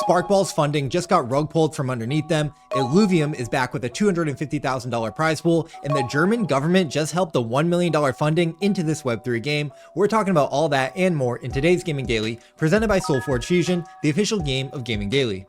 Sparkball's funding just got rug pulled from underneath them, Illuvium is back with a $250,000 prize pool, and the German government just helped the $1 million funding into this Web3 game. We're talking about all that and more in today's Gaming Daily, presented by Solforge Fusion, the official game of Gaming Daily.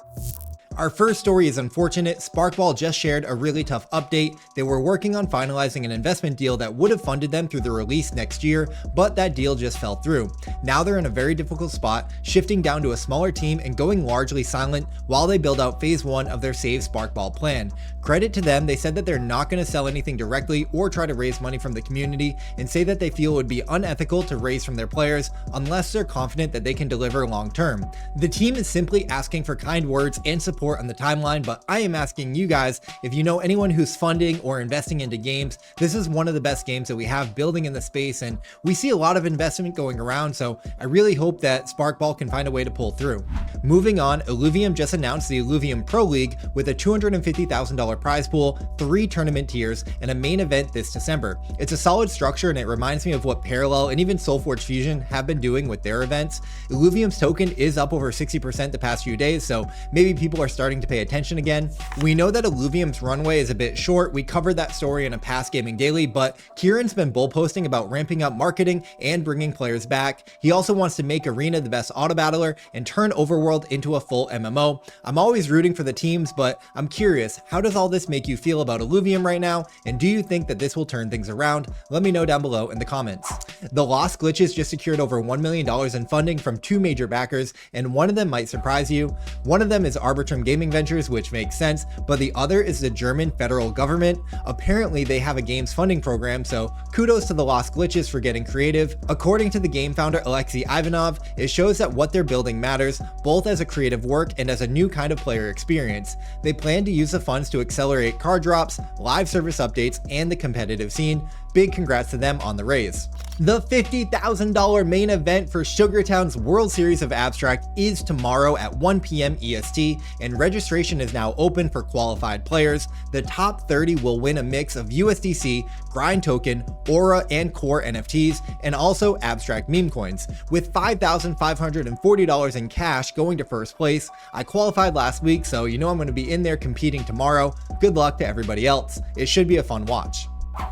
Our first story is unfortunate. Sparkball just shared a really tough update. They were working on finalizing an investment deal that would have funded them through the release next year, but that deal just fell through. Now they're in a very difficult spot, shifting down to a smaller team and going largely silent while they build out phase 1 of their Save Sparkball plan. Credit to them, they said that they're not going to sell anything directly or try to raise money from the community, and say that they feel it would be unethical to raise from their players unless they're confident that they can deliver long term. The team is simply asking for kind words and support on the timeline, but I am asking you guys, if you know anyone who's funding or investing into games, this is one of the best games that we have building in the space, and we see a lot of investment going around, so I really hope that Sparkball can find a way to pull through. Moving on, Illuvium just announced the Illuvium Pro League with a $250,000 prize pool, 3 tournament tiers, and a main event this December. It's a solid structure and it reminds me of what Parallel and even Solforge Fusion have been doing with their events. Illuvium's token is up over 60% the past few days, so maybe people are starting to pay attention again. We know that Illuvium's runway is a bit short. We covered that story in a past Gaming Daily, but Kieran's been bull posting about ramping up marketing and bringing players back. He also wants to make Arena the best auto battler and turn Overworld into a full MMO. I'm always rooting for the teams, but I'm curious, how does all this make you feel about Illuvium right now? And do you think that this will turn things around? Let me know down below in the comments. The Lost Glitches just secured over $1 million in funding from 2 major backers, and one of them might surprise you. One of them is Arbitrum Gaming Ventures, which makes sense, but the other is the German federal government. Apparently they have a games funding program, so kudos to the Lost Glitches for getting creative. According to the game founder Alexei Ivanov, it shows that what they're building matters, both as a creative work and as a new kind of player experience. They plan to use the funds to accelerate card drops, live service updates, and the competitive scene. Big congrats to them on the raise. The $50,000 main event for Sugartown's World Series of Abstract is tomorrow at 1 p.m. EST, and registration is now open for qualified players. The top 30 will win a mix of USDC, Grind Token, Aura, and Core NFTs, and also Abstract meme coins, with $5,540 in cash going to first place. I qualified last week, so you know I'm going to be in there competing tomorrow. Good luck to everybody else. It should be a fun watch.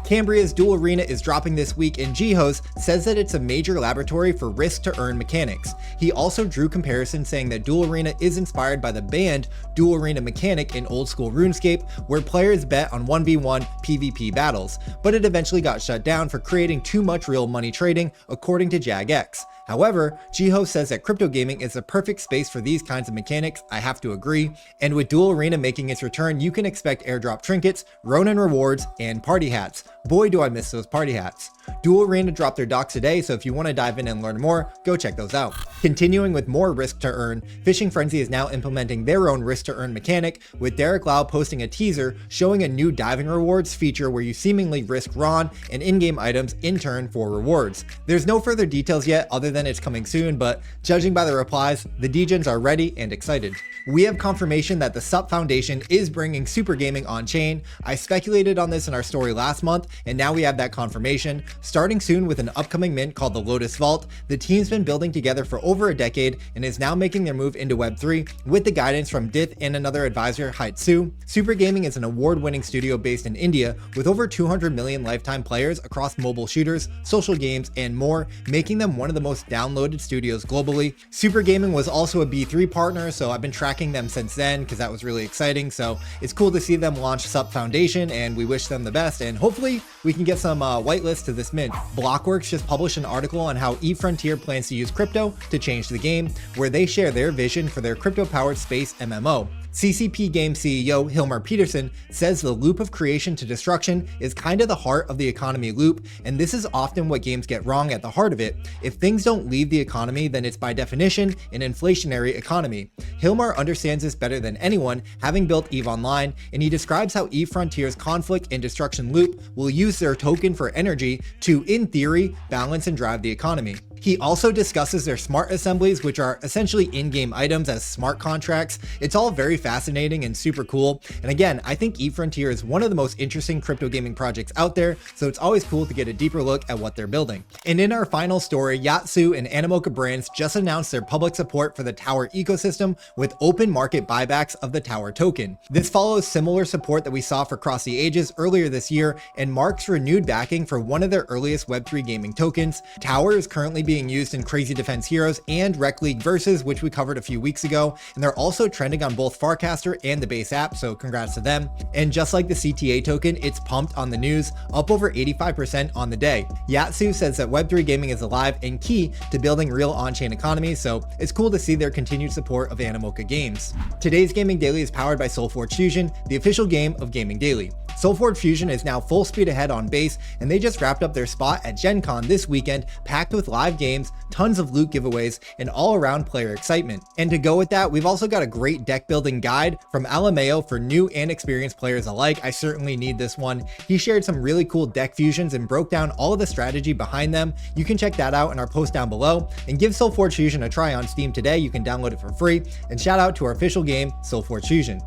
Cambria's Duel Arena is dropping this week, and Jihos says that it's a major laboratory for risk to earn mechanics. He also drew comparisons saying that Duel Arena is inspired by the banned Duel Arena mechanic in old school RuneScape, where players bet on 1v1 PvP battles, but it eventually got shut down for creating too much real money trading, according to JagX. However, Jihos says that crypto gaming is the perfect space for these kinds of mechanics. I have to agree. And with Duel Arena making its return, you can expect airdrop trinkets, Ronin rewards, and party hats. Boy, do I miss those party hats. Duel Arena dropped their docs today, so if you want to dive in and learn more, go check those out. Continuing with more risk to earn, Fishing Frenzy is now implementing their own risk to earn mechanic, with Derek Lau posting a teaser showing a new diving rewards feature where you seemingly risk RON and in-game items in turn for rewards. There's no further details yet other than it's coming soon, but judging by the replies, the degens are ready and excited. We have confirmation that the SUP Foundation is bringing Super Gaming on chain. I speculated on this in our story last month, and now we have that confirmation. Starting soon with an upcoming mint called the Lotus Vault, the team's been building together for over a decade and is now making their move into Web3 with the guidance from Dith and another advisor, Hait Su. Super Gaming is an award-winning studio based in India with over 200 million lifetime players across mobile shooters, social games, and more, making them one of the most downloaded studios globally. Super Gaming was also a B3 partner, so I've been tracking them since then because that was really exciting. So it's cool to see them launch SUP Foundation, and we wish them the best, and hopefully we can get some whitelists to this mint. Blockworks just published an article on how eFrontier plans to use crypto to change the game, where they share their vision for their crypto-powered space MMO. CCP Game CEO Hilmar Peterson says the loop of creation to destruction is kind of the heart of the economy loop, and this is often what games get wrong at the heart of it. If things don't leave the economy, then it's by definition an inflationary economy. Hilmar understands this better than anyone, having built EVE Online, and he describes how EVE Frontier's conflict and destruction loop will use their token for energy to, in theory, balance and drive the economy. He also discusses their smart assemblies, which are essentially in-game items as smart contracts. It's all very fascinating and super cool. And again, I think eFrontier is one of the most interesting crypto gaming projects out there, so it's always cool to get a deeper look at what they're building. And in our final story, Yatsu and Animoca brands just announced their public support for the Tower ecosystem with open market buybacks of the Tower token. This follows similar support that we saw for Cross the Ages earlier this year and marks renewed backing for one of their earliest Web3 gaming tokens. Tower is currently being used in Crazy Defense Heroes and Rec League Versus, which we covered a few weeks ago, and they're also trending on both Farcaster and the base app, so congrats to them. And just like the CTA token, it's pumped on the news, up over 85% on the day. Yatsu says that Web3 gaming is alive and key to building real on-chain economies, so it's cool to see their continued support of Animoca games. Today's Gaming Daily is powered by Solforge Fusion, the official game of Gaming Daily. Solforge Fusion is now full speed ahead on base, and they just wrapped up their spot at Gen Con this weekend, packed with live games, tons of loot giveaways, and all-around player excitement. And to go with that, we've also got a great deck building guide from Alemao for new and experienced players alike. I certainly need this one. He shared some really cool deck fusions and broke down all of the strategy behind them. You can check that out in our post down below, and give Solforge Fusion a try on Steam today. You can download it for free, and shout out to our official game, Solforge Fusion.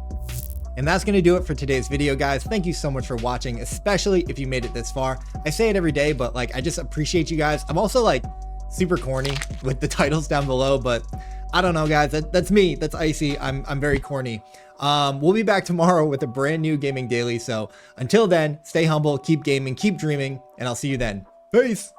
And that's going to do it for today's video, guys. Thank you so much for watching, especially if you made it this far. I say it every day, but like, I just appreciate you guys. I'm also like super corny with the titles down below, but I don't know, guys. That's me. That's Icy. I'm very corny. We'll be back tomorrow with a brand new Gaming Daily. So until then, stay humble, keep gaming, keep dreaming, and I'll see you then. Peace.